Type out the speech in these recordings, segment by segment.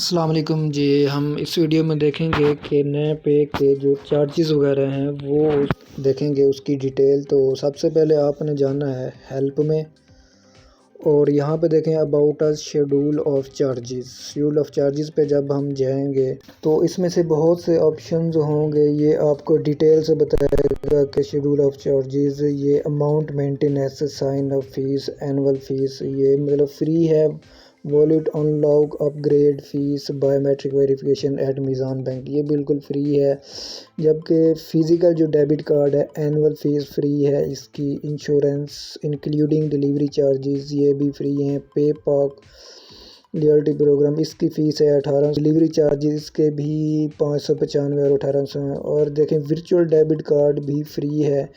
अस्सलाम वालेकुम जी। हम इस वीडियो में देखेंगे कि नए पे के जो चार्जेस वगैरह हैं वो देखेंगे उसकी डिटेल। तो सबसे पहले आपने जाना है हेल्प में और यहाँ पे देखें about us schedule of charges. Schedule of charges पे जब हम जाएंगे तो इसमें से बहुत से ऑप्शंस होंगे, ये आपको डिटेल से बताएगा कि शेड्यूल ऑफ चार्जेस ये amount, maintenance, sign up fees, annual fees, ये मतलब फ्री है। Wallet unlock, upgrade fees, biometric verification at Meezan bank, ये बिल्कुल फ्री है। जबकि फ़िज़िकल जो डेबिट कार्ड है एनुअल फ़ीस फ्री है इसकी। इंश्योरेंस इंक्लूडिंग डिलीवरी चार्जेस ये भी फ्री हैं। पे पाक लॉयल्टी प्रोग्राम इसकी फ़ीस है 1800। डिलीवरी चार्जेस इसके भी 595 और 1800 हैं। और देखें वर्चुअल डेबिट कार्ड भी फ्री है,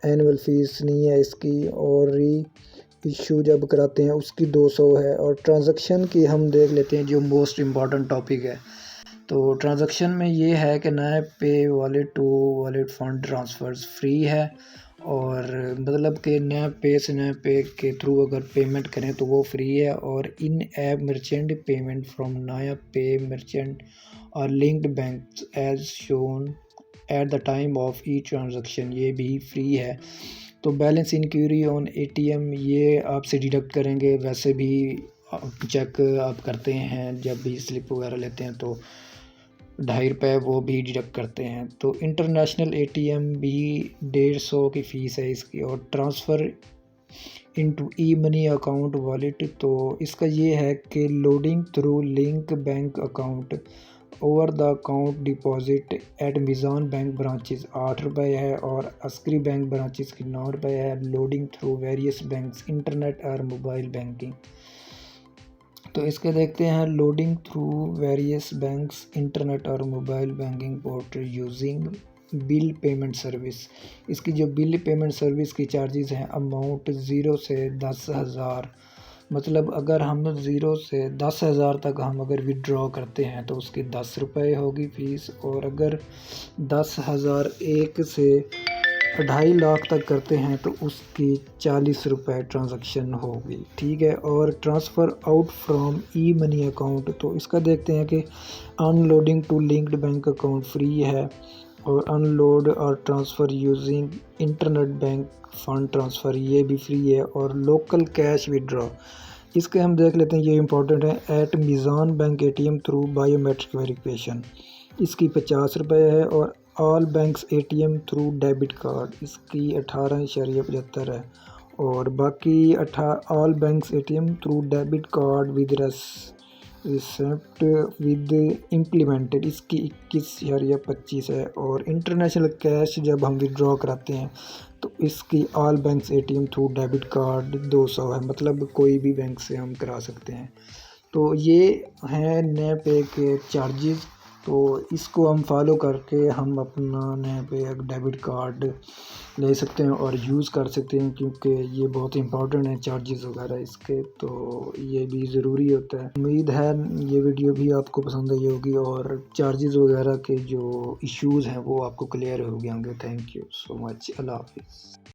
एनुअल फ़ीस नहीं है इसकी। और इशू जब कराते हैं उसकी 200 है। और ट्रांजैक्शन की हम देख लेते हैं जो मोस्ट इम्पॉर्टेंट टॉपिक है। तो ट्रांजैक्शन में ये है कि Naya Pay wallet to wallet fund transfers free है। और मतलब कि नया पे से नए पे के थ्रू अगर पेमेंट करें तो वो फ्री है। और in app merchant payment from Naya Pay merchant और linked bank as shown at the time of e transaction ये भी फ्री है। तो बैलेंस इंक्वायरी ऑन एटीएम ये आपसे डिडक्ट करेंगे। वैसे भी चेक आप करते हैं जब भी स्लिप वगैरह लेते हैं तो ₹2.5 वो भी डिडक्ट करते हैं। तो इंटरनेशनल एटीएम भी 150 की फ़ीस है इसकी। और transfer into e money account wallet, तो इसका ये है कि loading through link bank account over the account deposit at Meezan bank branches ₹8 है। और अस्करी बैंक ब्रांचेस की ₹9 है। Loading through various banks internet और मोबाइल बैंकिंग, तो इसके देखते हैं loading through various banks internet और mobile banking portal using bill payment service. इसकी जो बिल पेमेंट सर्विस की चार्जेस हैं अमाउंट 0 से 10,000, मतलब अगर हम 0 से 10,000 तक हम अगर विड्रॉ करते हैं तो उसकी ₹10 होगी फ़ीस। और अगर 10,001 से 2.5 लाख तक करते हैं तो उसकी ₹40 ट्रांजैक्शन होगी, ठीक है। और transfer out from e money account, तो इसका देखते हैं कि unloading to linked bank account free है। और अनलोड और transfer using internet bank fund transfer ये भी फ्री है। और लोकल कैश विड्रॉ इसके हम देख लेते हैं, ये इंपॉर्टेंट है। At Meezan bank ATM through biometric verification इसकी ₹50 है। और all banks ATM through debit card इसकी 18.75 है। और बाकी all banks ATM through debit card with receipt with implemented इसकी 21.25 है। और इंटरनेशनल कैश जब हम विड्रॉ कराते हैं तो इसकी all banks ATM through debit card 200 है, मतलब कोई भी बैंक से हम करा सकते हैं। तो ये हैं नए पे के चार्जेस। तो इसको हम फॉलो करके हम अपना नए पे एक डेबिट कार्ड ले सकते हैं और यूज़ कर सकते हैं, क्योंकि ये बहुत इंपॉर्टेंट है चार्जेस वगैरह इसके, तो ये भी ज़रूरी होता है। उम्मीद है ये वीडियो भी आपको पसंद आई होगी और चार्जेस वगैरह के जो इश्यूज़ हैं वो आपको क्लियर हो गए होंगे। Thank you so much. अल्लाह हाफिज़।